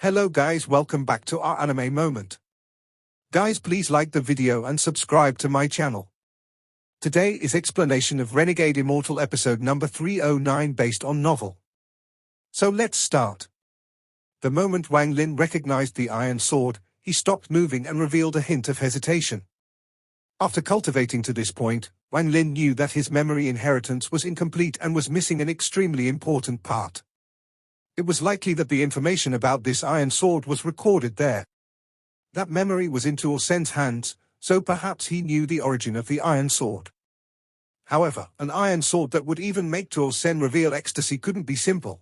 Hello guys, welcome back to our anime moment. Guys, please like the video and subscribe to my channel. Today is explanation of Renegade Immortal episode number 309 based on novel. So let's start. The moment Wang Lin recognized the iron sword, he stopped moving and revealed a hint of hesitation. After cultivating to this point, Wang Lin knew that his memory inheritance was incomplete and was missing an extremely important part. It was likely that the information about this iron sword was recorded there. That memory was in Tuo Sen's hands, so perhaps he knew the origin of the iron sword. However, an iron sword that would even make Tuo Sen reveal ecstasy couldn't be simple.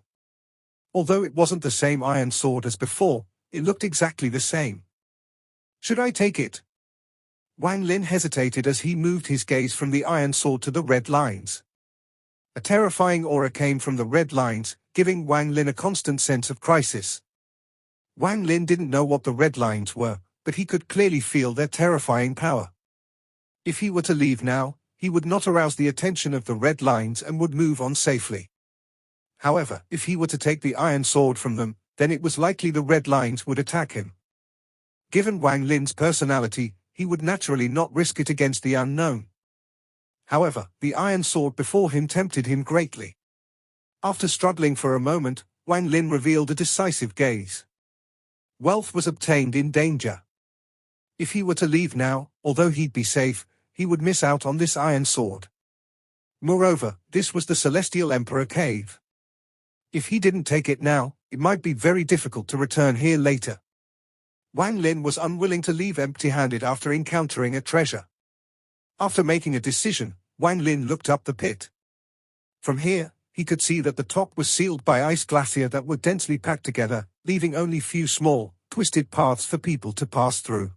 Although it wasn't the same iron sword as before, it looked exactly the same. Should I take it? Wang Lin hesitated as he moved his gaze from the iron sword to the red lines. A terrifying aura came from the red lines, giving Wang Lin a constant sense of crisis. Wang Lin didn't know what the red lines were, but he could clearly feel their terrifying power. If he were to leave now, he would not arouse the attention of the red lines and would move on safely. However, if he were to take the iron sword from them, then it was likely the red lines would attack him. Given Wang Lin's personality, he would naturally not risk it against the unknown. However, the iron sword before him tempted him greatly. After struggling for a moment, Wang Lin revealed a decisive gaze. Wealth was obtained in danger. If he were to leave now, although he'd be safe, he would miss out on this iron sword. Moreover, this was the Celestial Emperor Cave. If he didn't take it now, it might be very difficult to return here later. Wang Lin was unwilling to leave empty-handed after encountering a treasure. After making a decision, Wang Lin looked up the pit. From here, he could see that the top was sealed by ice glacier that were densely packed together, leaving only few small, twisted paths for people to pass through.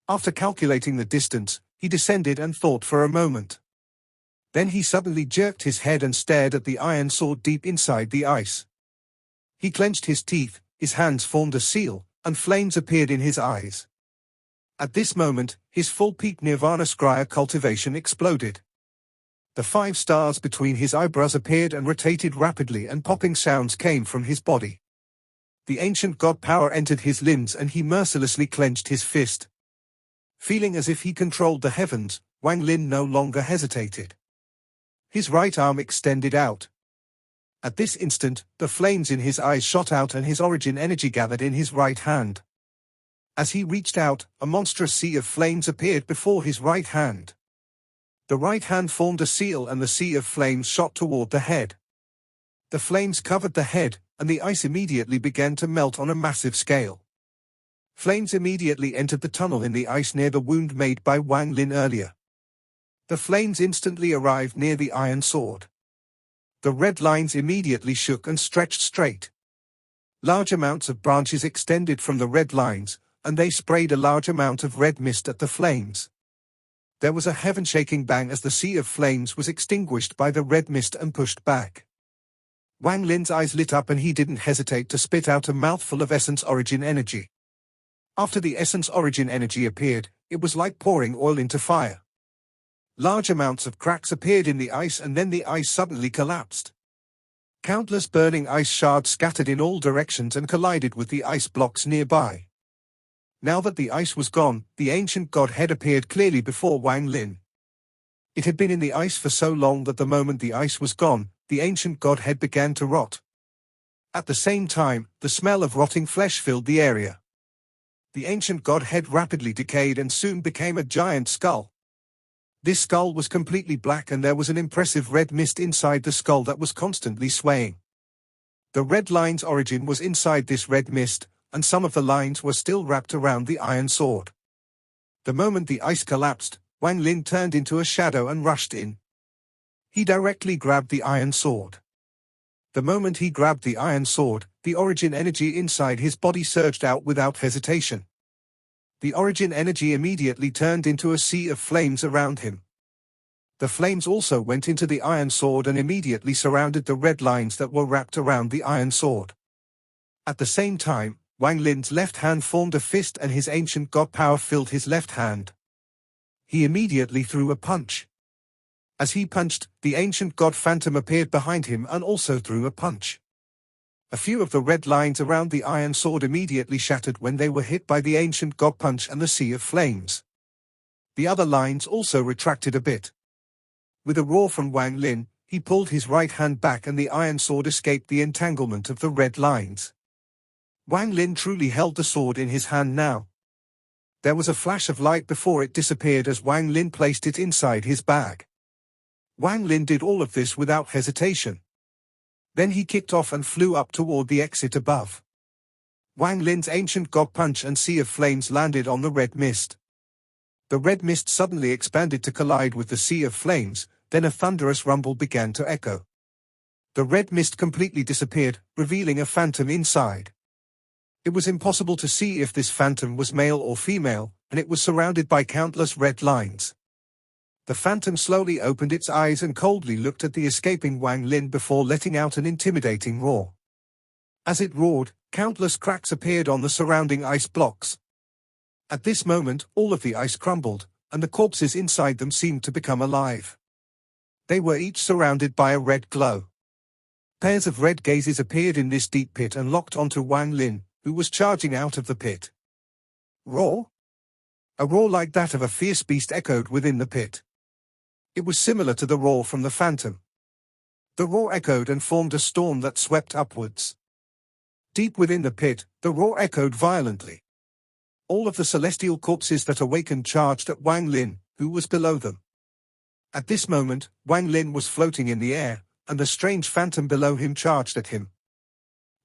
After calculating the distance, he descended and thought for a moment. Then he suddenly jerked his head and stared at the iron sword deep inside the ice. He clenched his teeth, his hands formed a seal, and flames appeared in his eyes. At this moment, his full-peak Nirvana Scryer cultivation exploded. The 5 stars between his eyebrows appeared and rotated rapidly, and popping sounds came from his body. The ancient god power entered his limbs and he mercilessly clenched his fist. Feeling as if he controlled the heavens, Wang Lin no longer hesitated. His right arm extended out. At this instant, the flames in his eyes shot out and his origin energy gathered in his right hand. As he reached out, a monstrous sea of flames appeared before his right hand. The right hand formed a seal and the sea of flames shot toward the head. The flames covered the head, and the ice immediately began to melt on a massive scale. Flames immediately entered the tunnel in the ice near the wound made by Wang Lin earlier. The flames instantly arrived near the iron sword. The red lines immediately shook and stretched straight. Large amounts of branches extended from the red lines, and they sprayed a large amount of red mist at the flames. There was a heaven-shaking bang as the sea of flames was extinguished by the red mist and pushed back. Wang Lin's eyes lit up and he didn't hesitate to spit out a mouthful of essence origin energy. After the essence origin energy appeared, it was like pouring oil into fire. Large amounts of cracks appeared in the ice and then the ice suddenly collapsed. Countless burning ice shards scattered in all directions and collided with the ice blocks nearby. Now that the ice was gone, the ancient godhead appeared clearly before Wang Lin. It had been in the ice for so long that the moment the ice was gone, the ancient godhead began to rot. At the same time, the smell of rotting flesh filled the area. The ancient godhead rapidly decayed and soon became a giant skull. This skull was completely black and there was an impressive red mist inside the skull that was constantly swaying. The red line's origin was inside this red mist, and some of the lines were still wrapped around the iron sword. The moment the ice collapsed, Wang Lin turned into a shadow and rushed in. He directly grabbed the iron sword. The moment he grabbed the iron sword, the origin energy inside his body surged out without hesitation. The origin energy immediately turned into a sea of flames around him. The flames also went into the iron sword and immediately surrounded the red lines that were wrapped around the iron sword. At the same time, Wang Lin's left hand formed a fist and his ancient god power filled his left hand. He immediately threw a punch. As he punched, the ancient god phantom appeared behind him and also threw a punch. A few of the red lines around the iron sword immediately shattered when they were hit by the ancient god punch and the sea of flames. The other lines also retracted a bit. With a roar from Wang Lin, he pulled his right hand back and the iron sword escaped the entanglement of the red lines. Wang Lin truly held the sword in his hand now. There was a flash of light before it disappeared as Wang Lin placed it inside his bag. Wang Lin did all of this without hesitation. Then he kicked off and flew up toward the exit above. Wang Lin's ancient god punch and sea of flames landed on the red mist. The red mist suddenly expanded to collide with the sea of flames, then a thunderous rumble began to echo. The red mist completely disappeared, revealing a phantom inside. It was impossible to see if this phantom was male or female, and it was surrounded by countless red lines. The phantom slowly opened its eyes and coldly looked at the escaping Wang Lin before letting out an intimidating roar. As it roared, countless cracks appeared on the surrounding ice blocks. At this moment, all of the ice crumbled, and the corpses inside them seemed to become alive. They were each surrounded by a red glow. Pairs of red gazes appeared in this deep pit and locked onto Wang Lin, who was charging out of the pit. Roar? A roar like that of a fierce beast echoed within the pit. It was similar to the roar from the phantom. The roar echoed and formed a storm that swept upwards. Deep within the pit, the roar echoed violently. All of the celestial corpses that awakened charged at Wang Lin, who was below them. At this moment, Wang Lin was floating in the air, and the strange phantom below him charged at him.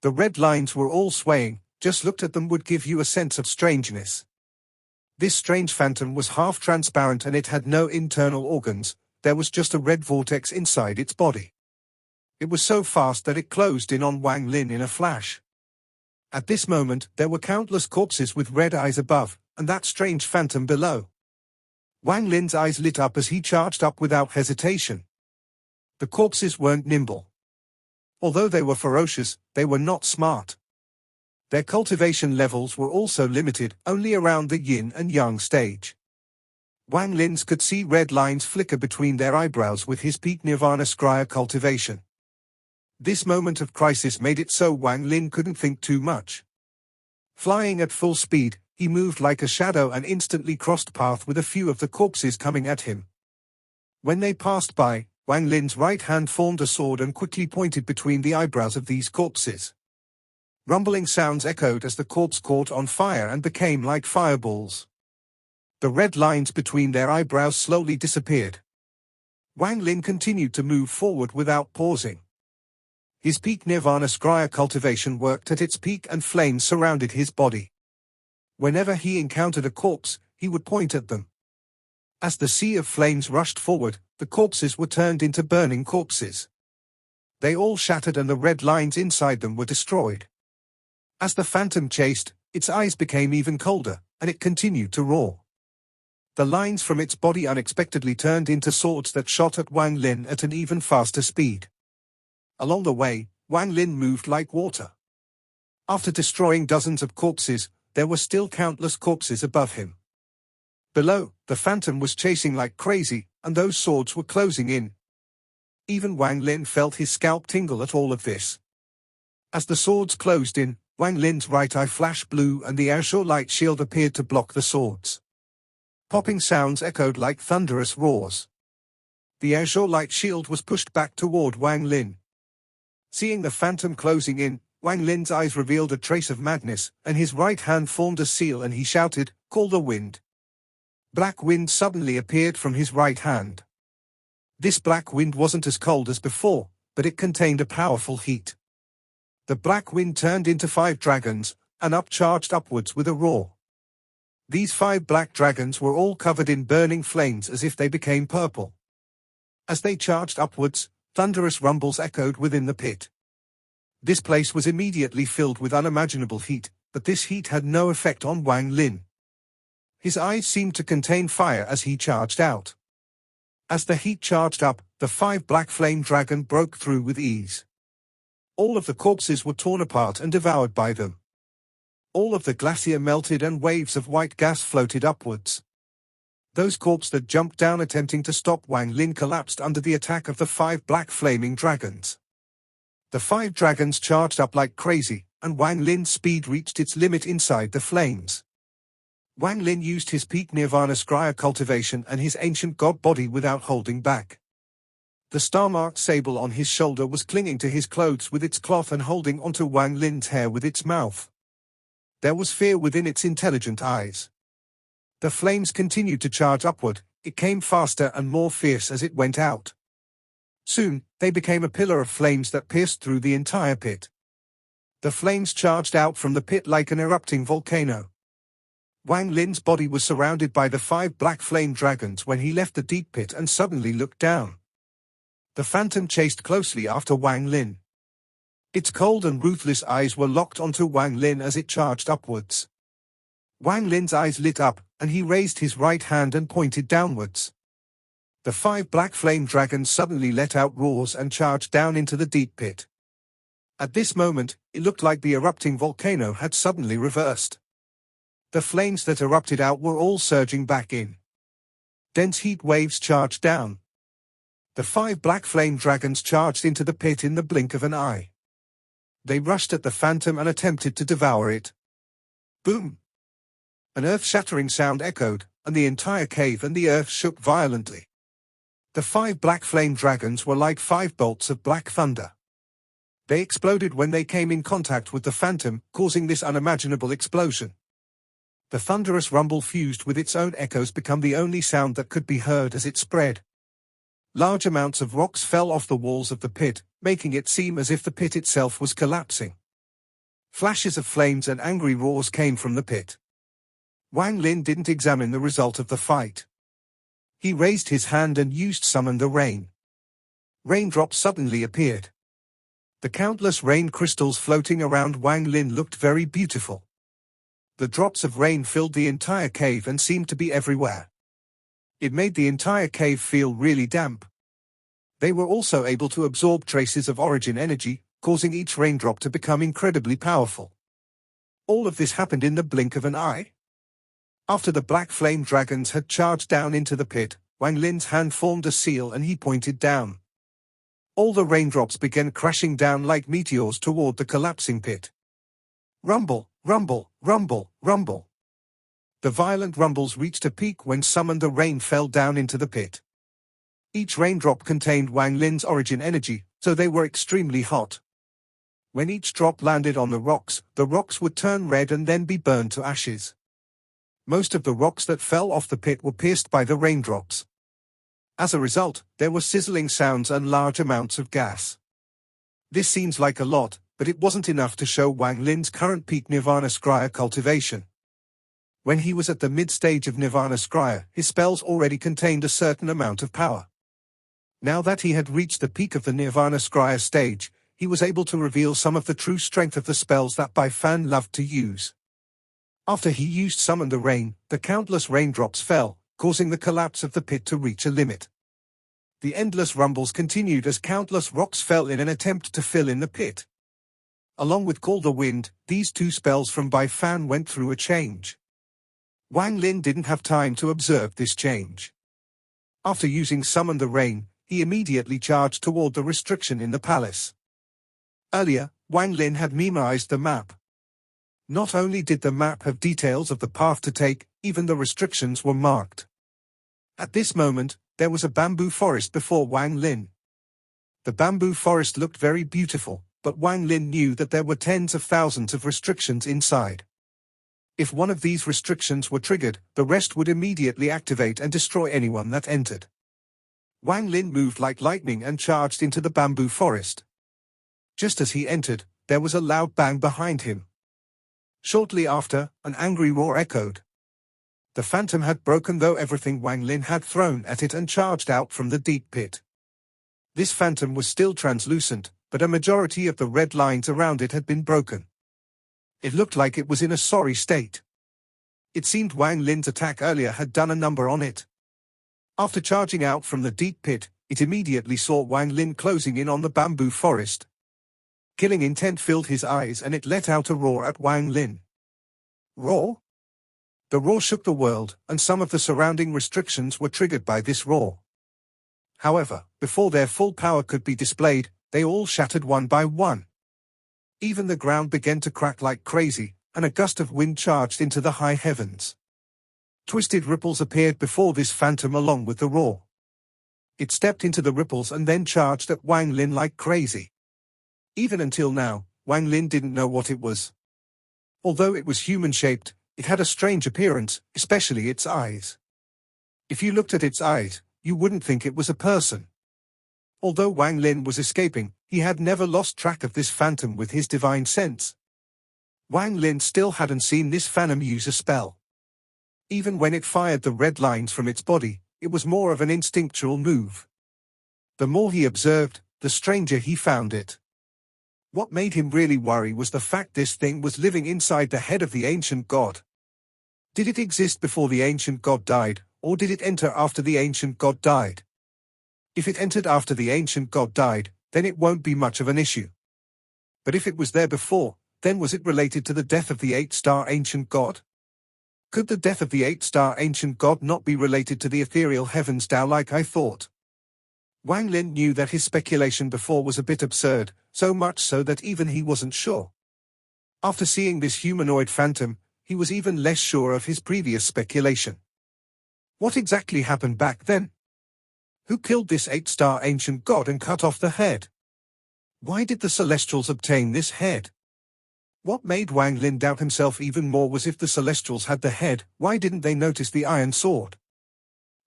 The red lines were all swaying, just looked at them would give you a sense of strangeness. This strange phantom was half transparent and it had no internal organs, there was just a red vortex inside its body. It was so fast that it closed in on Wang Lin in a flash. At this moment, there were countless corpses with red eyes above, and that strange phantom below. Wang Lin's eyes lit up as he charged up without hesitation. The corpses weren't nimble. Although they were ferocious, they were not smart. Their cultivation levels were also limited, only around the yin and yang stage. Wang Lin's could see red lines flicker between their eyebrows with his peak nirvana scryer cultivation. This moment of crisis made it so Wang Lin couldn't think too much. Flying at full speed, he moved like a shadow and instantly crossed path with a few of the corpses coming at him. When they passed by, Wang Lin's right hand formed a sword and quickly pointed between the eyebrows of these corpses. Rumbling sounds echoed as the corpse caught on fire and became like fireballs. The red lines between their eyebrows slowly disappeared. Wang Lin continued to move forward without pausing. His peak nirvana scryer cultivation worked at its peak and flames surrounded his body. Whenever he encountered a corpse, he would point at them. As the sea of flames rushed forward, the corpses were turned into burning corpses. They all shattered and the red lines inside them were destroyed. As the phantom chased, its eyes became even colder, and it continued to roar. The lines from its body unexpectedly turned into swords that shot at Wang Lin at an even faster speed. Along the way, Wang Lin moved like water. After destroying dozens of corpses, there were still countless corpses above him. Below, the phantom was chasing like crazy, and those swords were closing in. Even Wang Lin felt his scalp tingle at all of this. As the swords closed in, Wang Lin's right eye flashed blue and the airsure light shield appeared to block the swords. Popping sounds echoed like thunderous roars. The airsure light shield was pushed back toward Wang Lin. Seeing the phantom closing in, Wang Lin's eyes revealed a trace of madness, and his right hand formed a seal and he shouted, "Call the wind." Black wind suddenly appeared from his right hand. This black wind wasn't as cold as before, but it contained a powerful heat. The black wind turned into 5 dragons, and upcharged upwards with a roar. These 5 black dragons were all covered in burning flames as if they became purple. As they charged upwards, thunderous rumbles echoed within the pit. This place was immediately filled with unimaginable heat, but this heat had no effect on Wang Lin. His eyes seemed to contain fire as he charged out. As the heat charged up, the 5 black flame dragon broke through with ease. All of the corpses were torn apart and devoured by them. All of the glacier melted and waves of white gas floated upwards. Those corpses that jumped down attempting to stop Wang Lin collapsed under the attack of the 5 black flaming dragons. The 5 dragons charged up like crazy, and Wang Lin's speed reached its limit inside the flames. Wang Lin used his peak Nirvana Scryer cultivation and his ancient god body without holding back. The star-marked sable on his shoulder was clinging to his clothes with its cloth and holding onto Wang Lin's hair with its mouth. There was fear within its intelligent eyes. The flames continued to charge upward. It came faster and more fierce as it went out. Soon, they became a pillar of flames that pierced through the entire pit. The flames charged out from the pit like an erupting volcano. Wang Lin's body was surrounded by the 5 black flame dragons when he left the deep pit and suddenly looked down. The phantom chased closely after Wang Lin. Its cold and ruthless eyes were locked onto Wang Lin as it charged upwards. Wang Lin's eyes lit up, and he raised his right hand and pointed downwards. The 5 black flame dragons suddenly let out roars and charged down into the deep pit. At this moment, it looked like the erupting volcano had suddenly reversed. The flames that erupted out were all surging back in. Dense heat waves charged down. The 5 black flame dragons charged into the pit in the blink of an eye. They rushed at the phantom and attempted to devour it. Boom! An earth-shattering sound echoed, and the entire cave and the earth shook violently. The 5 black flame dragons were like 5 bolts of black thunder. They exploded when they came in contact with the phantom, causing this unimaginable explosion. The thunderous rumble fused with its own echoes become the only sound that could be heard as it spread. Large amounts of rocks fell off the walls of the pit, making it seem as if the pit itself was collapsing. Flashes of flames and angry roars came from the pit. Wang Lin didn't examine the result of the fight. He raised his hand and used Summon the Rain. Raindrops suddenly appeared. The countless rain crystals floating around Wang Lin looked very beautiful. The drops of rain filled the entire cave and seemed to be everywhere. It made the entire cave feel really damp. They were also able to absorb traces of origin energy, causing each raindrop to become incredibly powerful. All of this happened in the blink of an eye. After the black flame dragons had charged down into the pit, Wang Lin's hand formed a seal and he pointed down. All the raindrops began crashing down like meteors toward the collapsing pit. Rumble, rumble, rumble, rumble. The violent rumbles reached a peak when Summon the Rain fell down into the pit. Each raindrop contained Wang Lin's origin energy, so they were extremely hot. When each drop landed on the rocks would turn red and then be burned to ashes. Most of the rocks that fell off the pit were pierced by the raindrops. As a result, there were sizzling sounds and large amounts of gas. This seems like a lot, but it wasn't enough to show Wang Lin's current peak Nirvana Scryer cultivation. When he was at the mid-stage of Nirvana Scryer, his spells already contained a certain amount of power. Now that he had reached the peak of the Nirvana Scryer stage, he was able to reveal some of the true strength of the spells that Bai Fan loved to use. After he used Summon the Rain, the countless raindrops fell, causing the collapse of the pit to reach a limit. The endless rumbles continued as countless rocks fell in an attempt to fill in the pit. Along with Call the Wind, these 2 spells from Bai Fan went through a change. Wang Lin didn't have time to observe this change. After using Summon the Rain, he immediately charged toward the restriction in the palace. Earlier, Wang Lin had memorized the map. Not only did the map have details of the path to take, even the restrictions were marked. At this moment, there was a bamboo forest before Wang Lin. The bamboo forest looked very beautiful, but Wang Lin knew that there were tens of thousands of restrictions inside. If one of these restrictions were triggered, the rest would immediately activate and destroy anyone that entered. Wang Lin moved like lightning and charged into the bamboo forest. Just as he entered, there was a loud bang behind him. Shortly after, an angry roar echoed. The phantom had broken through everything Wang Lin had thrown at it and charged out from the deep pit. This phantom was still translucent, but a majority of the red lines around it had been broken. It looked like it was in a sorry state. It seemed Wang Lin's attack earlier had done a number on it. After charging out from the deep pit, it immediately saw Wang Lin closing in on the bamboo forest. Killing intent filled his eyes and it let out a roar at Wang Lin. Roar? The roar shook the world, and some of the surrounding restrictions were triggered by this roar. However, before their full power could be displayed, They all shattered one by one. Even the ground began to crack like crazy, and a gust of wind charged into the high heavens. Twisted ripples appeared before this phantom along with the roar. It stepped into the ripples and then charged at Wang Lin like crazy. Even until now, Wang Lin didn't know what it was. Although it was human-shaped, it had a strange appearance, especially its eyes. If you looked at its eyes, you wouldn't think it was a person. Although Wang Lin was escaping, he had never lost track of this phantom with his divine sense. Wang Lin still hadn't seen this phantom use a spell. Even when it fired the red lines from its body, it was more of an instinctual move. The more he observed, the stranger he found it. What made him really worry was the fact this thing was living inside the head of the ancient god. Did it exist before the ancient god died, or did it enter after the ancient god died? If it entered after the ancient god died, then it won't be much of an issue. But if it was there before, then was it related to the death of the 8-star ancient god? Could the death of the 8-star ancient god not be related to the ethereal heavens Tao like I thought? Wang Lin knew that his speculation before was a bit absurd, so much so that even he wasn't sure. After seeing this humanoid phantom, he was even less sure of his previous speculation. What exactly happened back then? Who killed this 8-star ancient god and cut off the head? Why did the Celestials obtain this head? What made Wang Lin doubt himself even more was if the Celestials had the head, why didn't they notice the iron sword?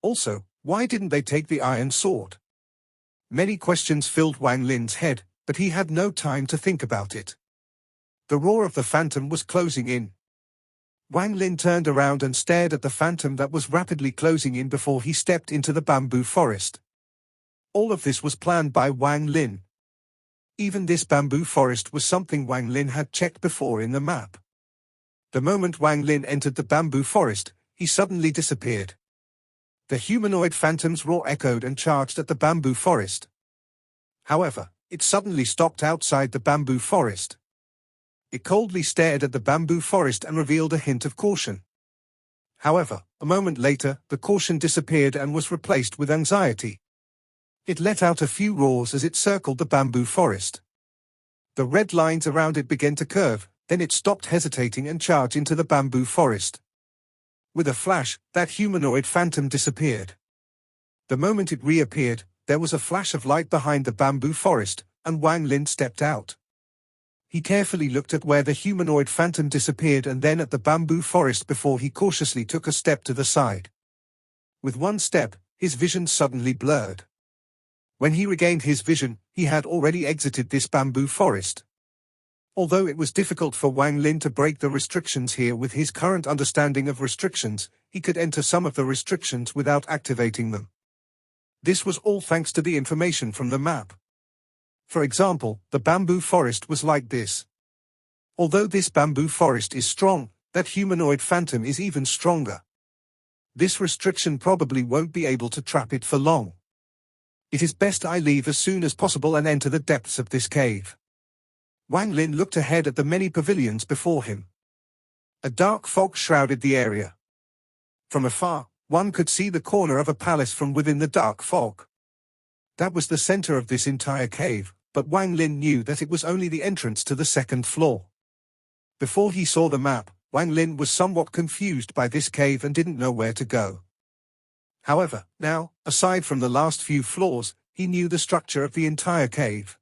Also, why didn't they take the iron sword? Many questions filled Wang Lin's head, but he had no time to think about it. The roar of the phantom was closing in. Wang Lin turned around and stared at the phantom that was rapidly closing in before he stepped into the bamboo forest. All of this was planned by Wang Lin. Even this bamboo forest was something Wang Lin had checked before in the map. The moment Wang Lin entered the bamboo forest, he suddenly disappeared. The humanoid phantom's roar echoed and charged at the bamboo forest. However, it suddenly stopped outside the bamboo forest. It coldly stared at the bamboo forest and revealed a hint of caution. However, a moment later, the caution disappeared and was replaced with anxiety. It let out a few roars as it circled the bamboo forest. The red lines around it began to curve, then it stopped hesitating and charged into the bamboo forest. With a flash, that humanoid phantom disappeared. The moment it reappeared, there was a flash of light behind the bamboo forest, and Wang Lin stepped out. He carefully looked at where the humanoid phantom disappeared and then at the bamboo forest before he cautiously took a step to the side. With one step, his vision suddenly blurred. When he regained his vision, he had already exited this bamboo forest. Although it was difficult for Wang Lin to break the restrictions here with his current understanding of restrictions, he could enter some of the restrictions without activating them. This was all thanks to the information from the map. For example, the bamboo forest was like this. Although this bamboo forest is strong, that humanoid phantom is even stronger. This restriction probably won't be able to trap it for long. It is best I leave as soon as possible and enter the depths of this cave. Wang Lin looked ahead at the many pavilions before him. A dark fog shrouded the area. From afar, one could see the corner of a palace from within the dark fog. That was the center of this entire cave, but Wang Lin knew that it was only the entrance to the second floor. Before he saw the map, Wang Lin was somewhat confused by this cave and didn't know where to go. However, now, aside from the last few floors, he knew the structure of the entire cave.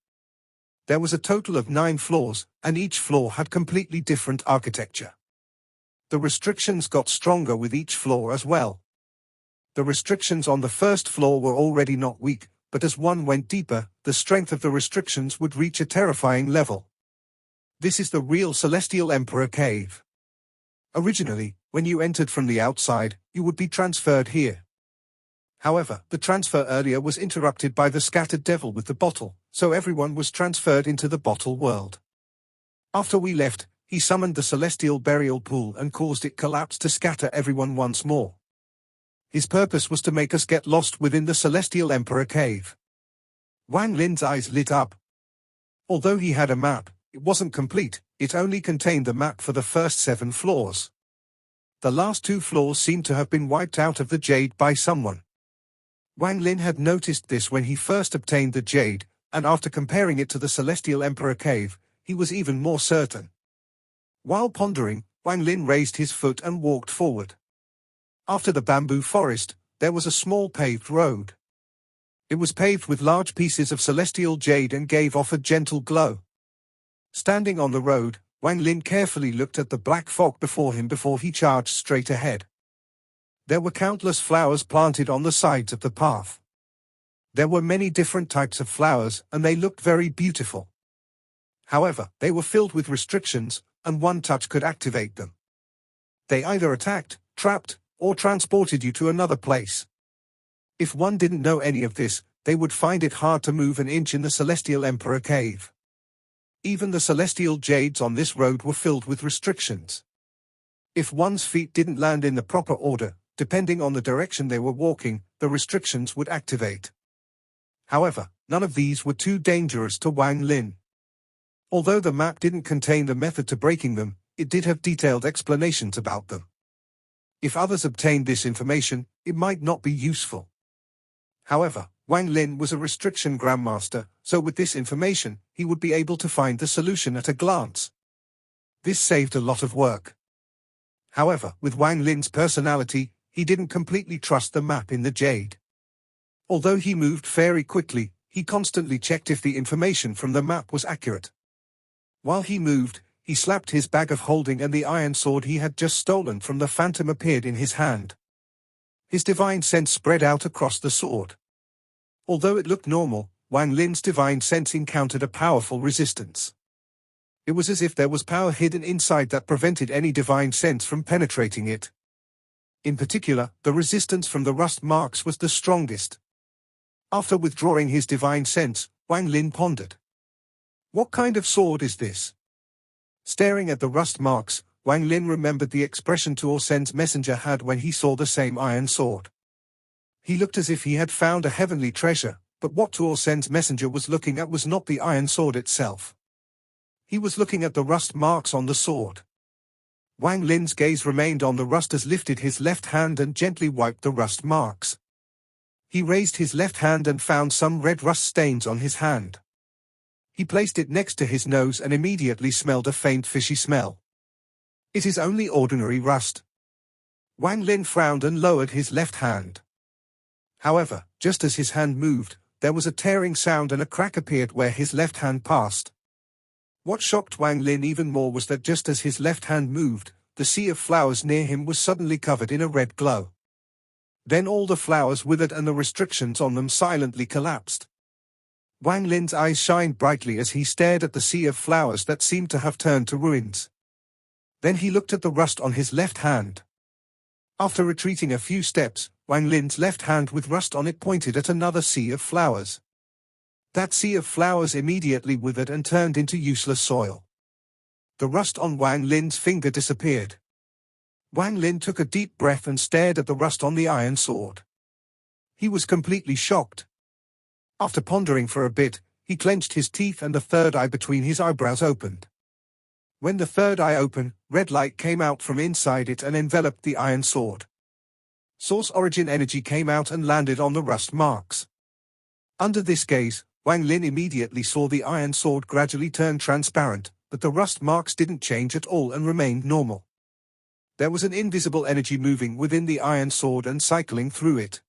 There was a total of 9 floors, and each floor had completely different architecture. The restrictions got stronger with each floor as well. The restrictions on the first floor were already not weak, but as one went deeper, the strength of the restrictions would reach a terrifying level. This is the real Celestial Emperor Cave. Originally, when you entered from the outside, you would be transferred here. However, the transfer earlier was interrupted by the scattered devil with the bottle, so everyone was transferred into the bottle world. After we left, he summoned the celestial burial pool and caused it collapse to scatter everyone once more. His purpose was to make us get lost within the Celestial Emperor Cave. Wang Lin's eyes lit up. Although he had a map, it wasn't complete, it only contained the map for the first 7 floors. The last 2 floors seemed to have been wiped out of the jade by someone. Wang Lin had noticed this when he first obtained the jade, and after comparing it to the Celestial Emperor cave, he was even more certain. While pondering, Wang Lin raised his foot and walked forward. After the bamboo forest, there was a small paved road. It was paved with large pieces of celestial jade and gave off a gentle glow. Standing on the road, Wang Lin carefully looked at the black fog before him before he charged straight ahead. There were countless flowers planted on the sides of the path. There were many different types of flowers, and they looked very beautiful. However, they were filled with restrictions, and one touch could activate them. They either attacked, trapped, or transported you to another place. If one didn't know any of this, they would find it hard to move an inch in the Celestial Emperor cave. Even the celestial jades on this road were filled with restrictions. If one's feet didn't land in the proper order, depending on the direction they were walking, the restrictions would activate. However, none of these were too dangerous to Wang Lin. Although the map didn't contain the method to breaking them, it did have detailed explanations about them. If others obtained this information, it might not be useful. However, Wang Lin was a restriction grandmaster, so with this information, he would be able to find the solution at a glance. This saved a lot of work. However, with Wang Lin's personality, he didn't completely trust the map in the jade. Although he moved very quickly, he constantly checked if the information from the map was accurate. While he moved, he slapped his bag of holding and the iron sword he had just stolen from the phantom appeared in his hand. His divine sense spread out across the sword. Although it looked normal, Wang Lin's divine sense encountered a powerful resistance. It was as if there was power hidden inside that prevented any divine sense from penetrating it. In particular, the resistance from the rust marks was the strongest. After withdrawing his divine sense, Wang Lin pondered. What kind of sword is this? Staring at the rust marks, Wang Lin remembered the expression Tuo Sen's messenger had when he saw the same iron sword. He looked as if he had found a heavenly treasure, but what Tuo Sen's messenger was looking at was not the iron sword itself. He was looking at the rust marks on the sword. Wang Lin's gaze remained on the rust as lifted his left hand and gently wiped the rust marks. He raised his left hand and found some red rust stains on his hand. He placed it next to his nose and immediately smelled a faint fishy smell. It is only ordinary rust. Wang Lin frowned and lowered his left hand. However, just as his hand moved, there was a tearing sound and a crack appeared where his left hand passed. What shocked Wang Lin even more was that just as his left hand moved, the sea of flowers near him was suddenly covered in a red glow. Then all the flowers withered and the restrictions on them silently collapsed. Wang Lin's eyes shined brightly as he stared at the sea of flowers that seemed to have turned to ruins. Then he looked at the rust on his left hand. After retreating a few steps, Wang Lin's left hand with rust on it pointed at another sea of flowers. That sea of flowers immediately withered and turned into useless soil. The rust on Wang Lin's finger disappeared. Wang Lin took a deep breath and stared at the rust on the iron sword. He was completely shocked. After pondering for a bit, he clenched his teeth and the third eye between his eyebrows opened. When the third eye opened, red light came out from inside it and enveloped the iron sword. Source origin energy came out and landed on the rust marks. Under this gaze, Wang Lin immediately saw the iron sword gradually turn transparent, but the rust marks didn't change at all and remained normal. There was an invisible energy moving within the iron sword and cycling through it.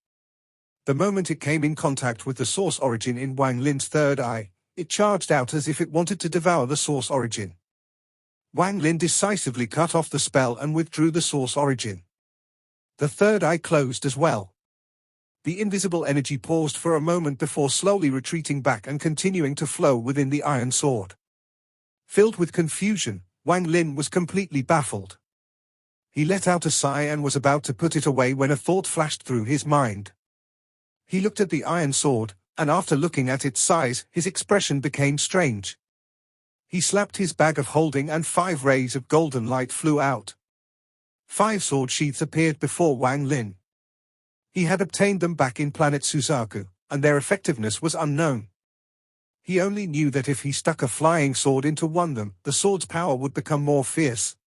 The moment it came in contact with the source origin in Wang Lin's third eye, it charged out as if it wanted to devour the source origin. Wang Lin decisively cut off the spell and withdrew the source origin. The third eye closed as well. The invisible energy paused for a moment before slowly retreating back and continuing to flow within the iron sword. Filled with confusion, Wang Lin was completely baffled. He let out a sigh and was about to put it away when a thought flashed through his mind. He looked at the iron sword, and after looking at its size, his expression became strange. He slapped his bag of holding and 5 rays of golden light flew out. 5 sword sheaths appeared before Wang Lin. He had obtained them back in planet Suzaku, and their effectiveness was unknown. He only knew that if he stuck a flying sword into one of them, the sword's power would become more fierce.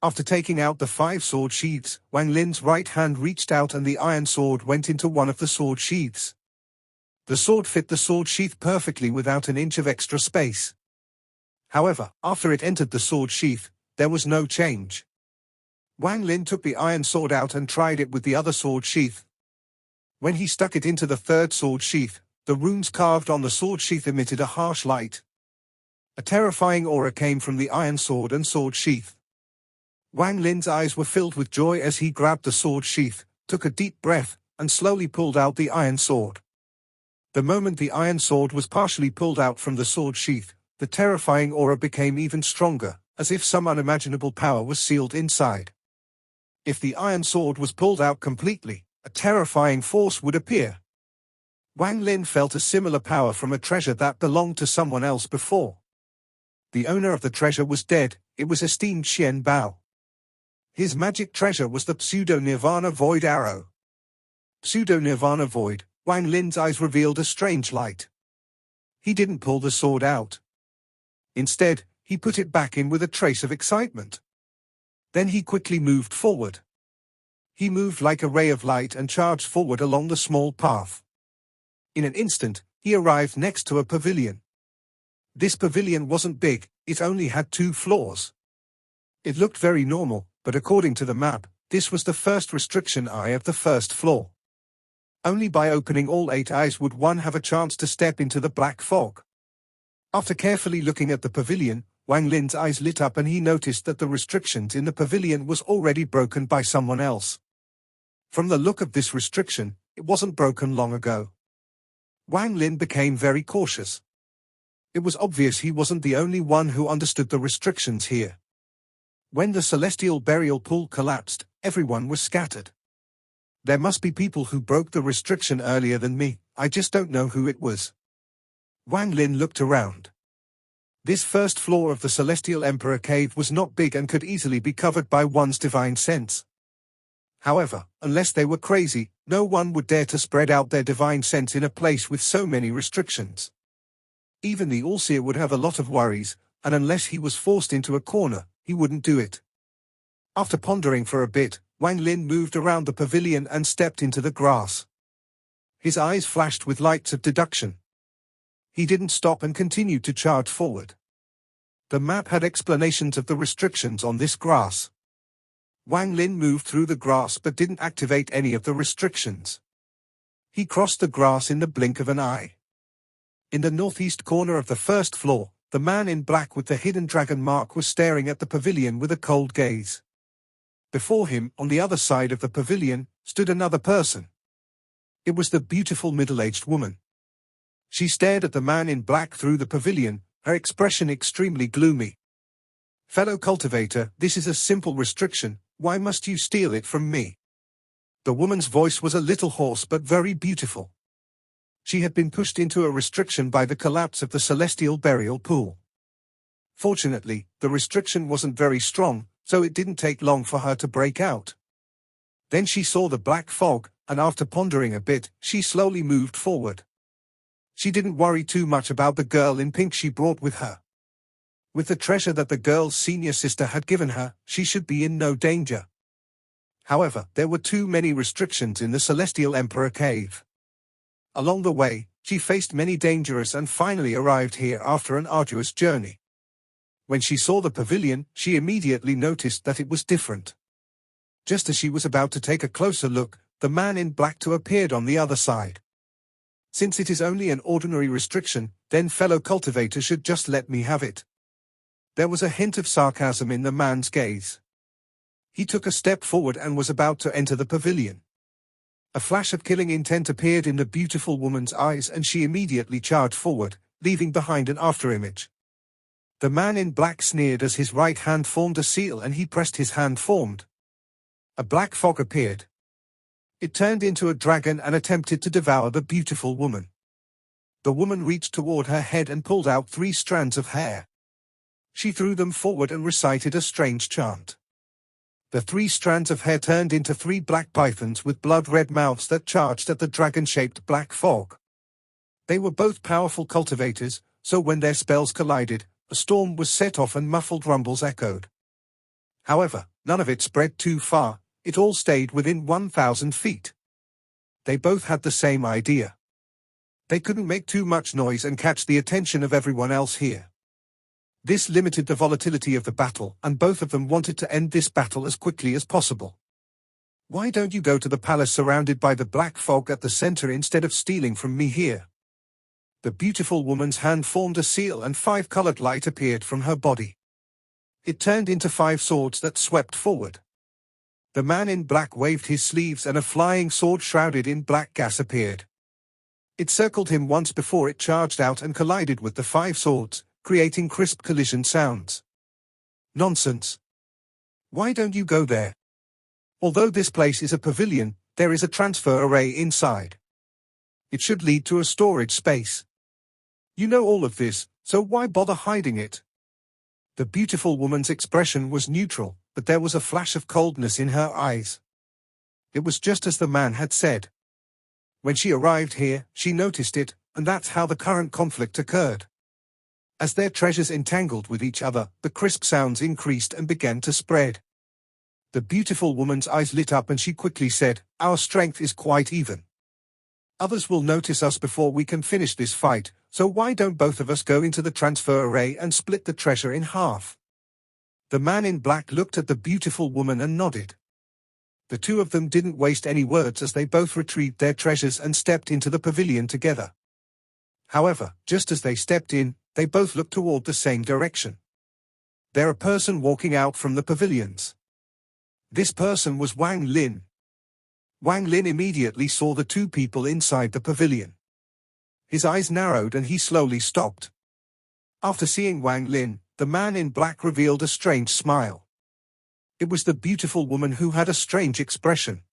After taking out the 5 sword sheaths, Wang Lin's right hand reached out and the iron sword went into one of the sword sheaths. The sword fit the sword sheath perfectly without an inch of extra space. However, after it entered the sword sheath, there was no change. Wang Lin took the iron sword out and tried it with the other sword sheath. When he stuck it into the third sword sheath, the runes carved on the sword sheath emitted a harsh light. A terrifying aura came from the iron sword and sword sheath. Wang Lin's eyes were filled with joy as he grabbed the sword sheath, took a deep breath, and slowly pulled out the iron sword. The moment the iron sword was partially pulled out from the sword sheath, the terrifying aura became even stronger, as if some unimaginable power was sealed inside. If the iron sword was pulled out completely, a terrifying force would appear. Wang Lin felt a similar power from a treasure that belonged to someone else before. The owner of the treasure was dead. It was esteemed Xian Bao. His magic treasure was the Pseudo-Nirvana Void Arrow. Pseudo-Nirvana Void, Wang Lin's eyes revealed a strange light. He didn't pull the sword out. Instead, he put it back in with a trace of excitement. Then he quickly moved forward. He moved like a ray of light and charged forward along the small path. In an instant, he arrived next to a pavilion. This pavilion wasn't big, it only had 2 floors. It looked very normal, but according to the map, this was the first restriction eye of the first floor. Only by opening all 8 eyes would one have a chance to step into the black fog. After carefully looking at the pavilion, Wang Lin's eyes lit up and he noticed that the restrictions in the pavilion was already broken by someone else. From the look of this restriction, it wasn't broken long ago. Wang Lin became very cautious. It was obvious he wasn't the only one who understood the restrictions here. When the celestial burial pool collapsed, everyone was scattered. There must be people who broke the restriction earlier than me, I just don't know who it was. Wang Lin looked around. This first floor of the Celestial Emperor Cave was not big and could easily be covered by one's divine sense. However, unless they were crazy, no one would dare to spread out their divine sense in a place with so many restrictions. Even the All-Seer would have a lot of worries, and unless he was forced into a corner, he wouldn't do it. After pondering for a bit, Wang Lin moved around the pavilion and stepped into the grass. His eyes flashed with lights of deduction. He didn't stop and continued to charge forward. The map had explanations of the restrictions on this grass. Wang Lin moved through the grass but didn't activate any of the restrictions. He crossed the grass in the blink of an eye. In the northeast corner of the first floor, the man in black with the hidden dragon mark was staring at the pavilion with a cold gaze. Before him, on the other side of the pavilion, stood another person. It was the beautiful middle-aged woman. She stared at the man in black through the pavilion, her expression extremely gloomy. "Fellow cultivator, this is a simple restriction, why must you steal it from me?" The woman's voice was a little hoarse but very beautiful. She had been pushed into a restriction by the collapse of the celestial burial pool. Fortunately, the restriction wasn't very strong, so it didn't take long for her to break out. Then she saw the black fog, and after pondering a bit, she slowly moved forward. She didn't worry too much about the girl in pink she brought with her. With the treasure that the girl's senior sister had given her, she should be in no danger. However, there were too many restrictions in the Celestial Emperor Cave. Along the way, she faced many dangers and finally arrived here after an arduous journey. When she saw the pavilion, she immediately noticed that it was different. Just as she was about to take a closer look, the man in black appeared on the other side. "Since it is only an ordinary restriction, then fellow cultivator should just let me have it." There was a hint of sarcasm in the man's gaze. He took a step forward and was about to enter the pavilion. A flash of killing intent appeared in the beautiful woman's eyes and she immediately charged forward, leaving behind an afterimage. The man in black sneered as his right hand formed a seal and he pressed his hand formed. A black fog appeared. It turned into a dragon and attempted to devour the beautiful woman. The woman reached toward her head and pulled out 3 strands of hair. She threw them forward and recited a strange chant. The 3 strands of hair turned into 3 black pythons with blood-red mouths that charged at the dragon-shaped black fog. They were both powerful cultivators, so when their spells collided, a storm was set off and muffled rumbles echoed. However, none of it spread too far, it all stayed within 1,000 feet. They both had the same idea. They couldn't make too much noise and catch the attention of everyone else here. This limited the volatility of the battle, and both of them wanted to end this battle as quickly as possible. Why don't you go to the palace surrounded by the black fog at the center instead of stealing from me here? The beautiful woman's hand formed a seal and 5-colored light appeared from her body. It turned into 5 swords that swept forward. The man in black waved his sleeves and a flying sword shrouded in black gas appeared. It circled him once before it charged out and collided with the 5 swords, creating crisp collision sounds. Nonsense. Why don't you go there? Although this place is a pavilion, there is a transfer array inside. It should lead to a storage space. You know all of this, so why bother hiding it? The beautiful woman's expression was neutral, but there was a flash of coldness in her eyes. It was just as the man had said. When she arrived here, she noticed it, and that's how the current conflict occurred. As their treasures entangled with each other, the crisp sounds increased and began to spread. The beautiful woman's eyes lit up and she quickly said, "Our strength is quite even. Others will notice us before we can finish this fight, so why don't both of us go into the transfer array and split the treasure in half?" The man in black looked at the beautiful woman and nodded. The two of them didn't waste any words as they both retrieved their treasures and stepped into the pavilion together. However, just as they stepped in, they both looked toward the same direction. There a person walking out from the pavilions. This person was Wang Lin. Wang Lin immediately saw the two people inside the pavilion. His eyes narrowed and he slowly stopped. After seeing Wang Lin, the man in black revealed a strange smile. It was the beautiful woman who had a strange expression.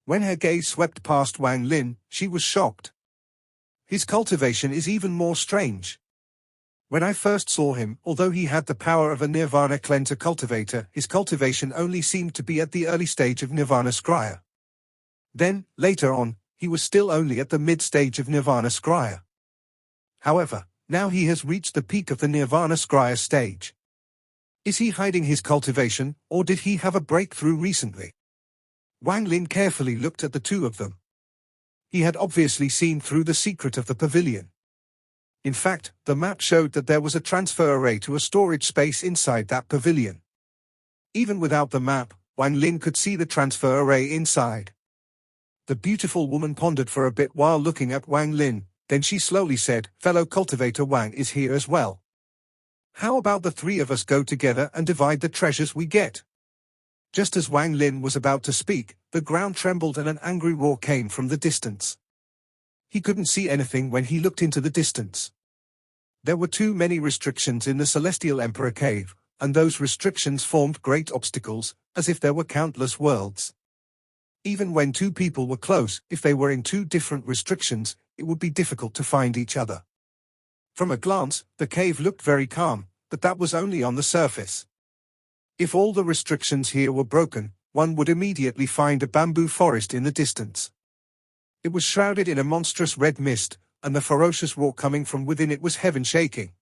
When her gaze swept past Wang Lin, she was shocked. His cultivation is even more strange. When I first saw him, although he had the power of a Nirvana cleanser cultivator, his cultivation only seemed to be at the early stage of Nirvana Scrya. Then, later on, he was still only at the mid-stage of Nirvana Scrya. However, now he has reached the peak of the Nirvana Scrya stage. Is he hiding his cultivation, or did he have a breakthrough recently? Wang Lin carefully looked at the two of them. He had obviously seen through the secret of the pavilion. In fact, the map showed that there was a transfer array to a storage space inside that pavilion. Even without the map, Wang Lin could see the transfer array inside. The beautiful woman pondered for a bit while looking at Wang Lin, then she slowly said, "Fellow cultivator Wang is here as well. How about the 3 of us go together and divide the treasures we get?" Just as Wang Lin was about to speak, the ground trembled and an angry roar came from the distance. He couldn't see anything when he looked into the distance. There were too many restrictions in the Celestial Emperor Cave, and those restrictions formed great obstacles, as if there were countless worlds. Even when 2 people were close, if they were in 2 different restrictions, it would be difficult to find each other. From a glance, the cave looked very calm, but that was only on the surface. If all the restrictions here were broken, one would immediately find a bamboo forest in the distance. It was shrouded in a monstrous red mist, and the ferocious roar coming from within it was heaven-shaking.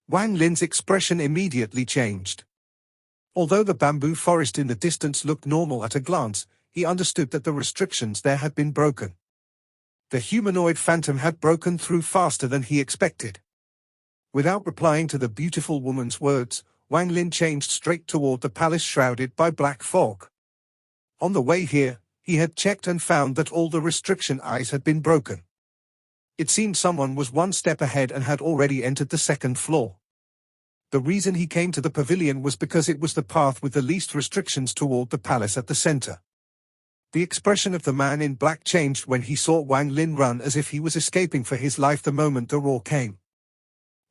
Wang Lin's expression immediately changed. Although the bamboo forest in the distance looked normal at a glance, he understood that the restrictions there had been broken. The humanoid phantom had broken through faster than he expected. Without replying to the beautiful woman's words, Wang Lin changed straight toward the palace shrouded by black fog. On the way here, he had checked and found that all the restriction eyes had been broken. It seemed someone was 1 step ahead and had already entered the 2nd floor. The reason he came to the pavilion was because it was the path with the least restrictions toward the palace at the center. The expression of the man in black changed when he saw Wang Lin run as if he was escaping for his life the moment the roar came.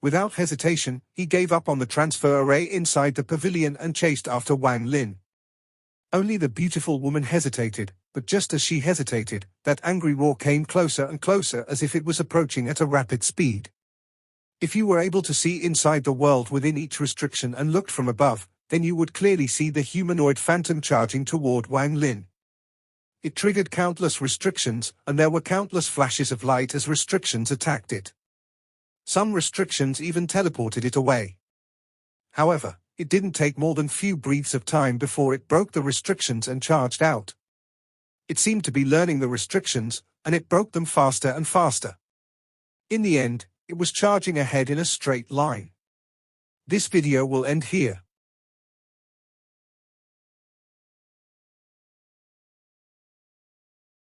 Without hesitation, he gave up on the transfer array inside the pavilion and chased after Wang Lin. Only the beautiful woman hesitated, but just as she hesitated, that angry roar came closer and closer as if it was approaching at a rapid speed. If you were able to see inside the world within each restriction and looked from above, then you would clearly see the humanoid phantom charging toward Wang Lin. It triggered countless restrictions, and there were countless flashes of light as restrictions attacked it. Some restrictions even teleported it away. However, it didn't take more than few breaths of time before it broke the restrictions and charged out. It seemed to be learning the restrictions, and it broke them faster and faster. In the end, it was charging ahead in a straight line. This video will end here.